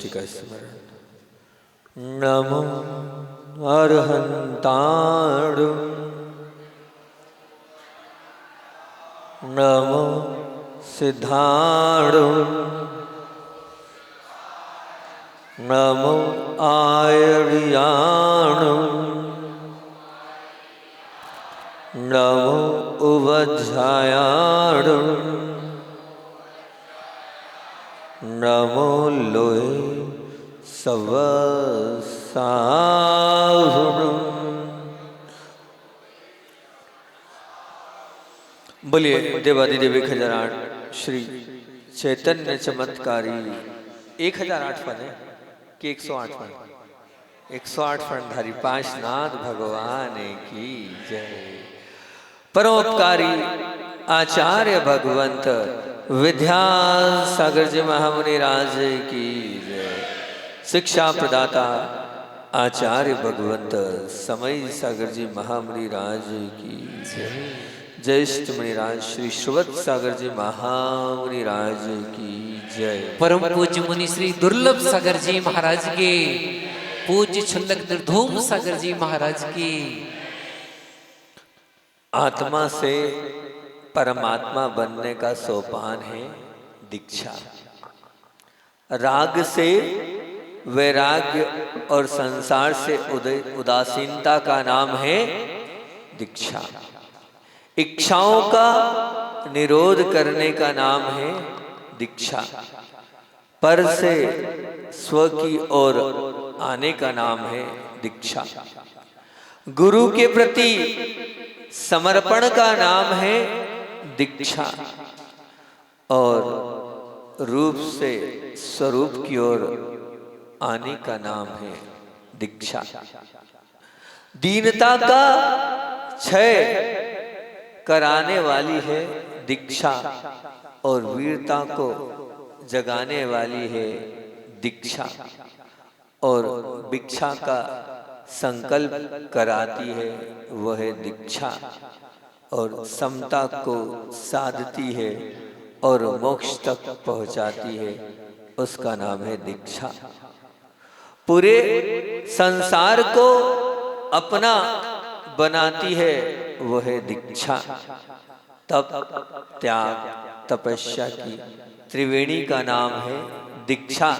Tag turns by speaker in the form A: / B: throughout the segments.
A: षष्ठी का स्मरण। नमो अर्हन्ताणु नमो सिद्धाणु नमो आयर्याणु नमो उवज्झायाणु नमो लोहे सवसाहुणु। बोलिए देवादिदेव 1008 श्री चैतन्य चमत्कारी। 1008 फन है कि 108 फन? 108 फनधारी पांचनाथ भगवान की जय। परोपकारी आचार्य भगवंत विद्यासागर जी महामुनि राज की जय। शिक्षा प्रदाता आचार्य भगवंत समय सागर जी महामुनि राज की जय। ज्येष्ठ मुनिराज श्री श्रीवत्स सागर जी महामुनि राज की जय।
B: परम पूज्य मुनि श्री दुर्लभ सागर जी महाराज के, पूज्य छल्लक निर्धूम सागर जी महाराज की।
A: आत्मा से परमात्मा बनने का सोपान है दीक्षा। राग से वैराग्य और संसार से उदासीनता का नाम है दीक्षा। इच्छाओं का निरोध करने का नाम है दीक्षा। पर से स्व की ओर आने का नाम है दीक्षा। गुरु के प्रति समर्पण का नाम है दीक्षा। और रूप से स्वरूप की ओर आने का नाम है दीक्षा। दीनता का क्षय कराने वाली है दीक्षा और वीरता को जगाने वाली है दीक्षा और भिक्षा का संकल्प कराती है वह है दीक्षा और समता को साधती है और मोक्ष तक पहुंचाती है उसका नाम है दीक्षा। पूरे संसार को अपना बनाती है वह है दीक्षा। तप त्याग तपस्या की त्रिवेणी का नाम है दीक्षा।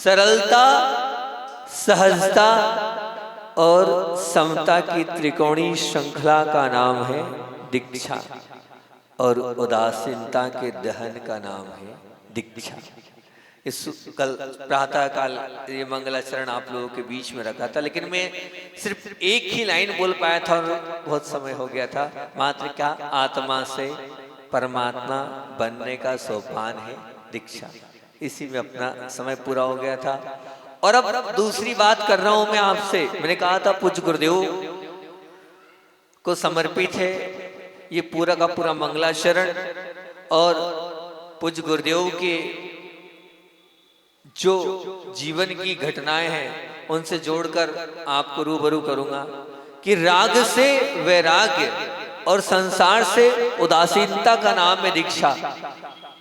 A: सरलता सहजता और समता की त्रिकोणी श्रृंखला का नाम है दीक्षा और उदासीनता के दहन का नाम है दीक्षा। इस कल प्रातः काल ये मंगलाचरण आप लोगों के बीच में रखा था, लेकिन मैं सिर्फ एक ही लाइन बोल पाया था और बहुत समय हो गया था। मात्र क्या? आत्मा से परमात्मा बनने का सोपान है दीक्षा। इसी में अपना समय पूरा हो गया था। और अब दूसरी बात कर रहा हूं मैं आपसे। मैंने कहा था पूज्य गुरुदेव को समर्पित है ये पूरा का पूरा मंगलाचरण और पूज्य गुरुदेव के जो जीवन की घटनाएं हैं उनसे जोड़कर आपको रूबरू करूंगा कि राग से वैराग्य और संसार से उदासीनता का नाम है दीक्षा।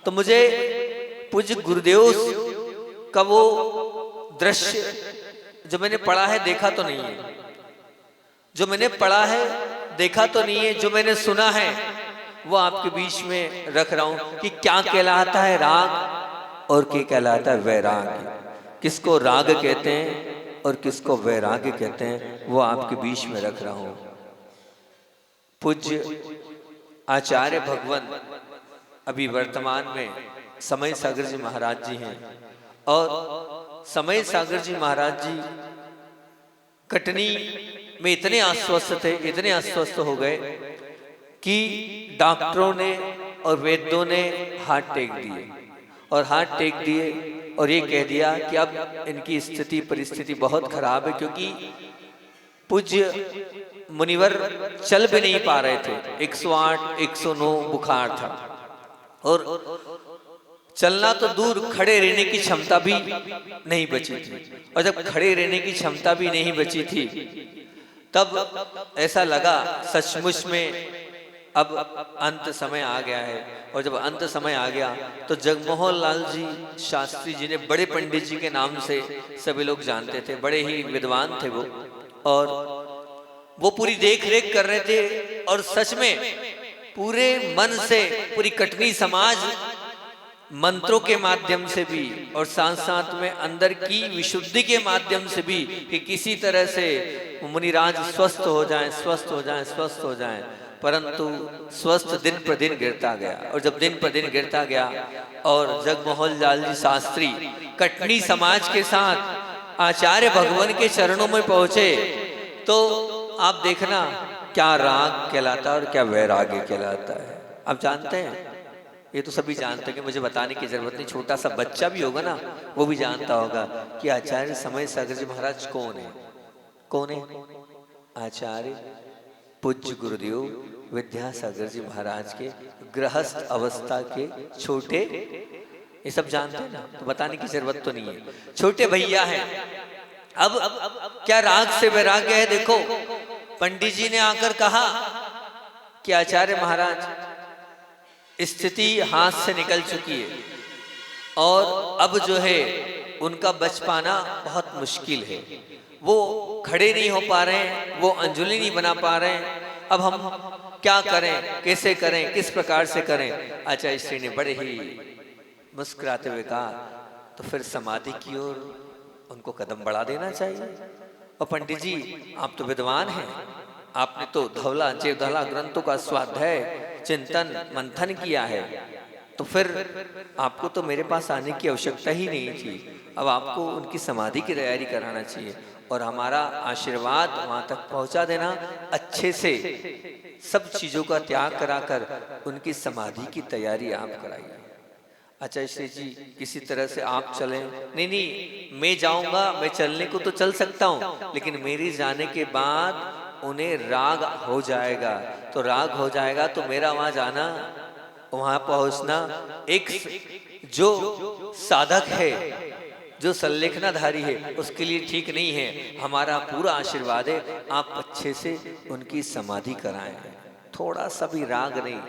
A: तो मुझे पूज्य गुरुदेव का वो दृश्य जो मैंने पढ़ा है देखा तो नहीं है, जो मैंने पढ़ा है देखा तो नहीं है, जो मैंने सुना है वो आपके बीच में रख रहा हूं कि क्या कहलाता है राग और क्या कहलाता है वैराग्य। किसको राग कहते हैं और किसको वैराग्य कहते हैं वो आपके बीच में रख रहा हूं। पूज्य आचार्य भगवान अभी वर्तमान में समय सागर जी महाराज जी हैं और समय सागर जी महाराज जी कटनी में इतने अस्वस्थ हो गए कि डॉक्टरों ने और वैद्यों ने हाथ टेक दिए और ये कह दिया कि अब इनकी स्थिति परिस्थिति बहुत खराब है, क्योंकि पूज्य मुनिवर चल भी नहीं पा रहे थे। 108 109 बुखार था और चलना तो दूर खड़े रहने की क्षमता भी नहीं बची थी। और जब खड़े रहने की क्षमता भी नहीं बची थी तब ऐसा लगा सचमुच में अब अंत समय आ गया है, और जब अंत समय आ गया तो जगमोहन लाल जी शास्त्री जी ने, बड़े पंडित जी के नाम से सभी लोग जानते थे, बड़े ही विद्वान थे वो, और वो पूरी देख रेख कर रहे थे। और सच में पूरे मन से पूरी कटनी समाज मंत्रों के माध्यम से भी और साथ साथ में अंदर की विशुद्धि के माध्यम से भी कि किसी तरह से मुनिराज स्वस्थ हो जाएं, स्वस्थ हो जाएं, स्वस्थ हो जाएं, परंतु स्वस्थ दिन पर दिन गिरता गया। और जब दिन पर दिन गिरता गया और जगमोहन लाल जी शास्त्री कटनी समाज के साथ आचार्य भगवान के चरणों में पहुंचे, तो आप देखना क्या राग कहलाता है और क्या वैराग्य कहलाता है। आप जानते हैं, ये तो सभी जानते हैं कि मुझे बताने की जरूरत नहीं, छोटा सा बच्चा भी होगा ना वो भी जानता होगा कि आचार्य समय सागर जी महाराज कौन है। कौन है? आचार्य पूज्य गुरुदेव विद्यासागर जी महाराज के गृहस्थ अवस्था के छोटे, ये सब जानते हैं ना, तो बताने की जरूरत तो नहीं है, छोटे भैया हैं। अब क्या राग से वैराग्य है। देखो पंडित जी ने आकर कहा कि आचार्य महाराज स्थिति हाथ से निकल चुकी है और अब जो है उनका बच पाना बहुत मुश्किल है, वो खड़े नहीं हो पा रहे हैं, वो अंजुलि नहीं बना पा रहे हैं, अब हम क्या करें, कैसे करें, किस प्रकार से करें। आचार्य श्री ने बड़े ही मुस्कुराते हुए कहा तो फिर समाधि की ओर उनको कदम बढ़ा देना चाहिए। और पंडित जी आप तो विद्वान हैं, आपने तो धवला जेवधला ग्रंथों का स्वाध्याय चिंतन मंथन किया है, तो फिर आपको तो मेरे पास आने की आवश्यकता ही नहीं थी। अब आपको उनकी समाधि की तैयारी कराना चाहिए और हमारा आशीर्वाद वहां तक पहुंचा देना, अच्छे से सब चीजों का त्याग कराकर उनकी समाधि की तैयारी आप कराइए। आचार्य श्री जी किसी तरह से आप चलें। नहीं नहीं, मैं जाऊंगा, मैं चलने को तो चल सकता हूं, लेकिन मेरी जाने के बाद उन्हें राग हो जाएगा, तो राग हो जाएगा तो मेरा वहां जाना, वहां पहुंचना एक जो साधक है, जो संलेखनाधारी है, उसके लिए ठीक नहीं है। हमारा पूरा आशीर्वाद है, आप अच्छे से उनकी समाधि कराएं। थोड़ा सा भी राग नहीं,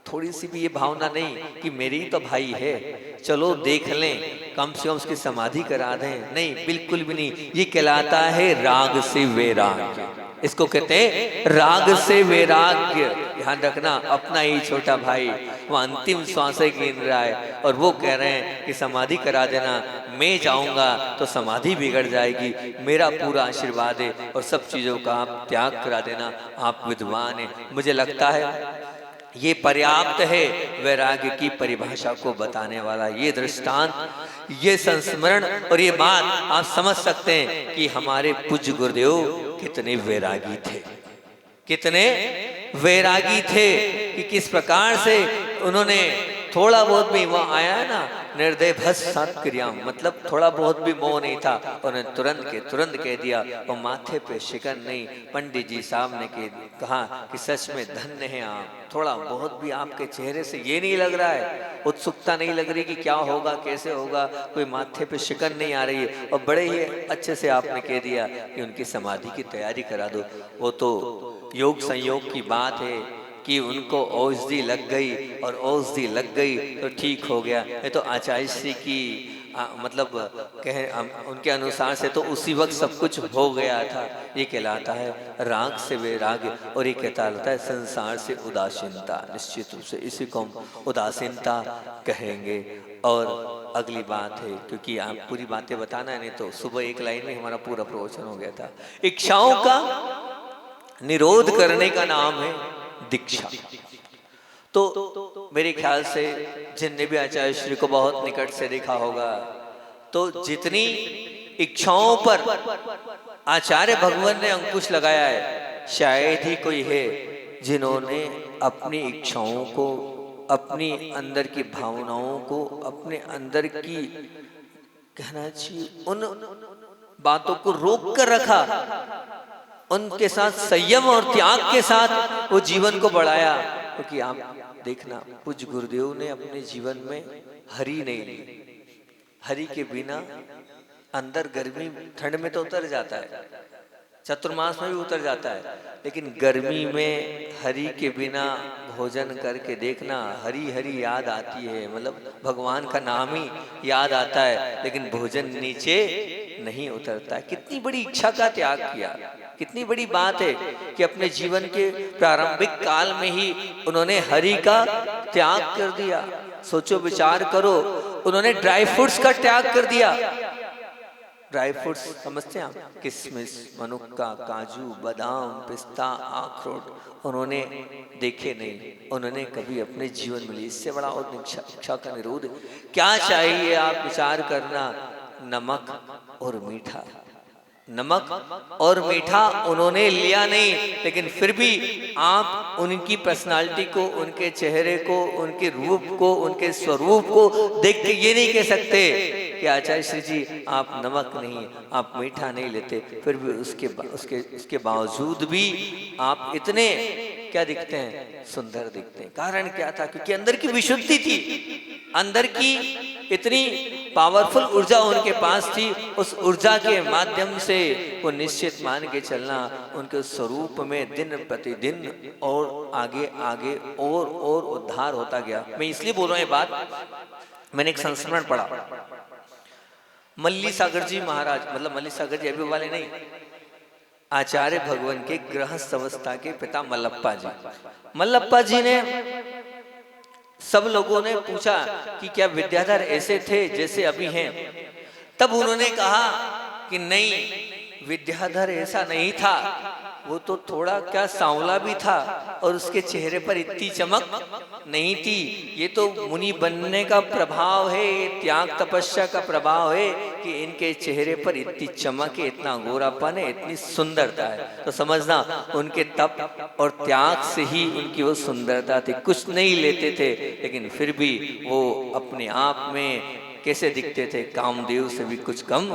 A: थोड़ी सी भी ये भावना नहीं कि मेरी तो भाई है, चलो देख लें, कम से कम उसकी समाधि करा दें। नहीं, बिल्कुल भी नहीं। ये कहलाता है राग से वैराग्य, इसको कहते हैं राग से वैराग्य। ध्यान रखना, अपना ही छोटा भाई वो अंतिम श्वासें गिन रहा है और वो कह रहे हैं कि समाधि करा देना, मैं जाऊंगा तो समाधि बिगड़ जाएगी, मेरा पूरा आशीर्वाद है और सब चीजों का आप त्याग करा देना, आप विद्वान हैं। मुझे लगता है ये पर्याप्त है वैराग्य की परिभाषा को बताने वाला ये दृष्टांत, ये संस्मरण और ये बात आप समझ सकते हैं कि हमारे पूज्य गुरुदेव कितने वैरागी थे, कितने वैरागी थे कि किस प्रकार से उन्होंने थोड़ा बहुत भी वहां आया है ना, निर्दय भस सत्क्रिया, मतलब थोड़ा बहुत भी मोह नहीं था, उन्होंने तुरंत कह दिया और माथे पे शिकन नहीं। पंडित जी साहब ने कहा कि सच में धन्य है आप, थोड़ा बहुत भी आपके चेहरे से ये नहीं लग रहा है, उत्सुकता नहीं लग रही कि क्या होगा कैसे होगा, कोई माथे पे शिकन नहीं आ रही है, और बड़े ही अच्छे से आपने कह दिया कि उनकी समाधि की तैयारी करा दो। वो तो योग संयोग की बात है कि उनको औषधि लग गई और औषधि लग गई तो ठीक हो गया। ये तो आचार्य श्री की मतलब उनके अनुसार से तो उसी वक्त सब कुछ हो गया था। ये कहलाता है राग से वैराग्य और ये कहलाता है संसार से उदासीनता। निश्चित रूप से इसी को हम उदासीनता कहेंगे। और अगली बात है, क्योंकि आप पूरी बातें बताना है, नहीं तो सुबह एक लाइन में हमारा पूरा प्रवचन हो गया था। इच्छाओं का निरोध करने का नाम है दीक्षा। तो मेरे ख्याल से जिनने भी आचार्य श्री को बहुत निकट से देखा होगा, तो जितनी इच्छाओं पर आचार्य भगवान ने अंकुश लगाया है, शायद ही कोई है जिन्होंने अपनी इच्छाओं को, अपनी अंदर की भावनाओं को, अपने अंदर की कहना चाहिए उन बातों को रोक कर रखा, उनके साथ संयम और त्याग के साथ वो जीवन को बढ़ाया। क्योंकि आप देखना, पूज्य गुरुदेव ने अपने जीवन में हरि नहीं ली। हरि के बिना अंदर गर्मी ठंड में तो उतर जाता है, चतुर्मास में भी उतर जाता है, लेकिन गर्मी में हरि के बिना भोजन करके देखना, हरी हरी याद आती है, मतलब भगवान का नाम ही याद आता है, लेकिन भोजन नीचे नहीं उतरता है। कितनी बड़ी इच्छा का त्याग किया, कितनी बड़ी बात है कि अपने जीवन के प्रारंभिक काल में ही उन्होंने हरि का त्याग कर दिया। सोचो, विचार करो, उन्होंने ड्राई फ्रूट्स का त्याग कर दिया। ड्राई फ्रूट्स समझते हैं आप? किशमिश, मनुक्का, काजू, बादाम, पिस्ता, अखरोट उन्होंने देखे नहीं, उन्होंने कभी अपने जीवन में लिए। इससे बड़ा और इच्छा का निरोध क्या चाहिए? आप विचार करना, नमक और मीठा। नमक और मीठा उन्होंने लिया नहीं, लेकिन फिर भी आप उनकी पर्सनालिटी को, उनके चेहरे को, उनके रूप को, उनके स्वरूप को देख के ये नहीं कह सकते कि आचार्य श्री जी आप नमक नहीं, आप मीठा नहीं लेते। फिर भी उसके बावजूद भी आप इतने क्या दिखते हैं? सुंदर दिखते हैं। कारण क्या था? क्योंकि अंदर की विशुद्धि थी, अंदर की इतनी पावरफुल ऊर्जा उनके पास थी। उस ऊर्जा के माध्यम से वो निश्चित मान के चलना, उनके स्वरूप में दिन प्रतिदिन और आगे आगे और उद्धार होता गया। मैं इसलिए बोल रहा हूँ ये बात, मैंने एक संस्मरण पढ़ा। मल्ली सागर जी महाराज, मतलब मल्ली सागर जी अभी वाले नहीं, आचार्य भगवान के गृहस्थ अवस्था के पिता मल्लप्पा जी। मल्लप्पा जी ने, सब लोगों ने पूछा कि क्या विद्याधर ऐसे थे जैसे अभी हैं? तब उन्होंने कहा कि नहीं, विद्याधर ऐसा नहीं था, वो तो थोड़ा क्या सांवला भी था और उसके चेहरे पर इतनी चमक नहीं थी। ये तो मुनि बनने का प्रभाव है, ये त्याग तपस्या का प्रभाव है कि इनके चेहरे पर इतनी चमक है, इतना गोरापन है, इतनी सुंदरता है। तो समझना, उनके तप और त्याग से ही उनकी वो सुंदरता थी। कुछ नहीं लेते थे, लेकिन फिर भी वो अपने आप में कैसे दिखते थे? कामदेव से भी कुछ कम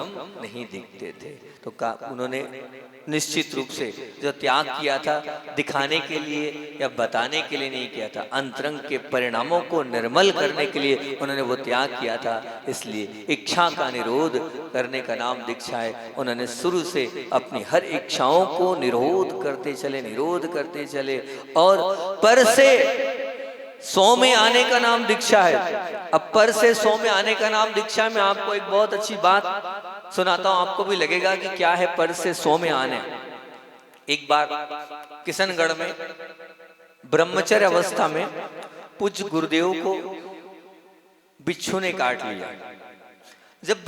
A: नहीं दिखते थे। तो उन्होंने निश्चित रूप से जो त्याग किया था, दिखाने के लिए या बताने के लिए नहीं किया था, अंतरंग के परिणामों को निर्मल करने के लिए उन्होंने वो त्याग किया था। इसलिए इच्छा का निरोध करने का नाम दीक्षा है। उन्होंने शुरू से अपनी हर इच्छाओं को निरोध करते चले और पर से 100 में आने का नाम दीक्षा है। अब पर से 100 में आने का नाम दीक्षा। में आपको एक बहुत अच्छी बात सुनाता हूं, आपको भी लगेगा कि क्या है पर से 100 में आने। एक बार किशनगढ़ में ब्रह्मचर्य अवस्था में पूज्य गुरुदेव को बिच्छू ने काट लिया। जब